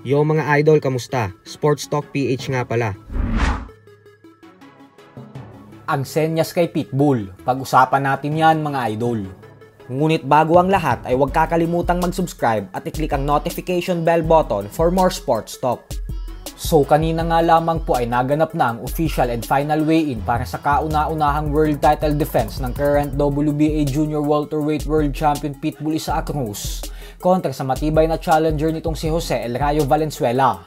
Yo mga idol, kamusta? Sports Talk PH nga pala. Ang senyas kay Pitbull, pag-usapan natin yan mga idol. Ngunit bago ang lahat ay huwag kakalimutang mag-subscribe at i-click ang notification bell button for more sports talk. So kanina nga lamang po ay naganap na ang official and final weigh-in para sa kauna-unahang world title defense ng current WBA Junior Welterweight World Champion Pitbull Isaac Cruz kontra sa matibay na challenger nitong si Jose El Rayo Valenzuela.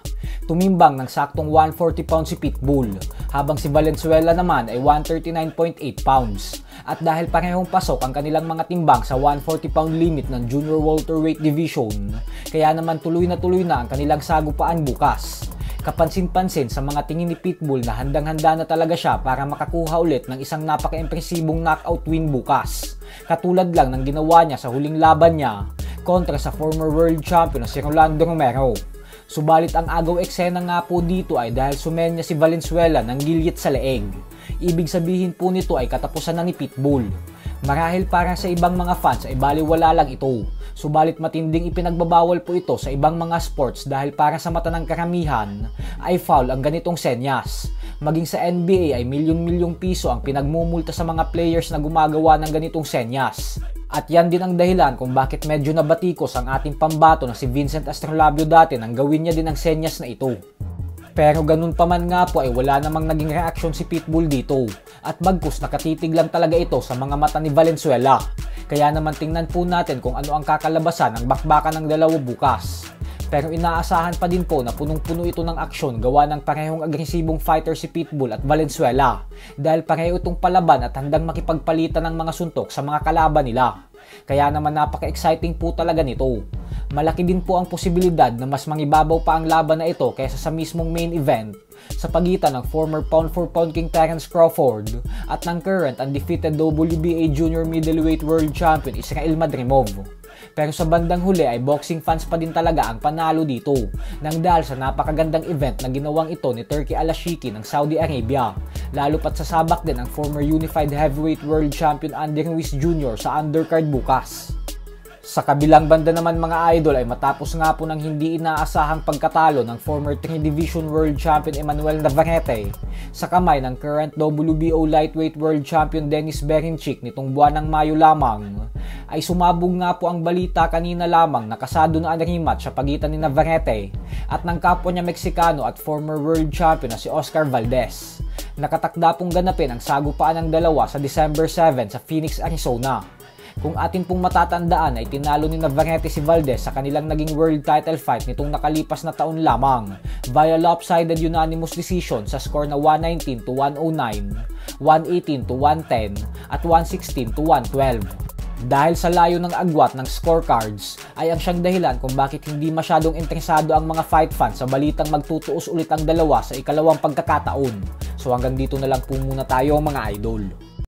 Tumimbang ng saktong 140 pounds si Pitbull, habang si Valenzuela naman ay 139.8 pounds. At dahil parehong pasok ang kanilang mga timbang sa 140 pound limit ng Junior Welterweight Division, kaya naman tuloy na ang kanilang sagupaan bukas. Kapansin-pansin sa mga tingin ni Pitbull na handang-handa na talaga siya para makakuha ulit ng isang napaka-impresibong knockout win bukas. Katulad lang ng ginawa niya sa huling laban niya kontra sa former world champion na si Rolando Romero. Subalit ang agaw eksena nga po dito ay dahil sumenya si Valenzuela ng gilyet sa leeg. Ibig sabihin po nito ay katapusan na ni Pitbull. Marahil para sa ibang mga fans ay baliwala lang ito. Subalit matinding ipinagbabawal po ito sa ibang mga sports dahil para sa mata ng karamihan ay foul ang ganitong senyas. Maging sa NBA ay milyon-milyong piso ang pinagmumulta sa mga players na gumagawa ng ganitong senyas. At yan din ang dahilan kung bakit medyo nabatikos ang ating pambato na si Vincent Astrolabio dati nang gawin niya din ang senyas na ito. Pero ganun pa man nga po ay wala namang naging reaksyon si Pitbull dito. At bagkus nakatitig lang talaga ito sa mga mata ni Valenzuela. Kaya naman tingnan po natin kung ano ang kakalabasan ng bakbakan ng dalawa bukas. Pero inaasahan pa din po na punong-puno ito ng aksyon gawa ng parehong agresibong fighter si Pitbull at Valenzuela. Dahil pareho itong palaban at handang makipagpalitan ng mga suntok sa mga kalaban nila. Kaya naman napaka-exciting po talaga nito. Malaki din po ang posibilidad na mas mangibabaw pa ang laban na ito kaysa sa mismong main event sa pagitan ng former pound-for-pound king Terence Crawford at ng current undefeated WBA Junior Middleweight World Champion Israel Madrimov. Pero sa bandang huli ay boxing fans pa din talaga ang panalo dito nang dahil sa napakagandang event na ginawang ito ni Turki Al-Ashiki ng Saudi Arabia. Lalo pat sasabak din ang former Unified Heavyweight World Champion Andy Ruiz Jr. sa undercard bukas. Sa kabilang banda naman mga idol ay matapos nga po ng hindi inaasahang pagkatalo ng former 3-Division World Champion Emmanuel Navarrete sa kamay ng current WBO Lightweight World Champion Dennis Berinchik nitong buwan ng Mayo lamang, ay sumabog nga po ang balita kanina lamang na kasado na ang rematch sa pagitan ni Navarrete at ng kapwa niya Meksikano at former World Champion na si Oscar Valdez. Nakatakda pong ganapin ang sagupaan ng dalawa sa December 7 sa Phoenix, Arizona. Kung atin pong matatandaan ay tinalo ni Navarrete si Valdez sa kanilang naging world title fight nitong nakalipas na taon lamang via lopsided unanimous decision sa score na 119-109, 118-110 at 116-112. Dahil sa layo ng agwat ng scorecards ay ang siyang dahilan kung bakit hindi masyadong interesado ang mga fight fans sa balitang magtutuos ulit ang dalawa sa ikalawang pagkakataon. So hanggang dito na lang po muna tayo mga idol.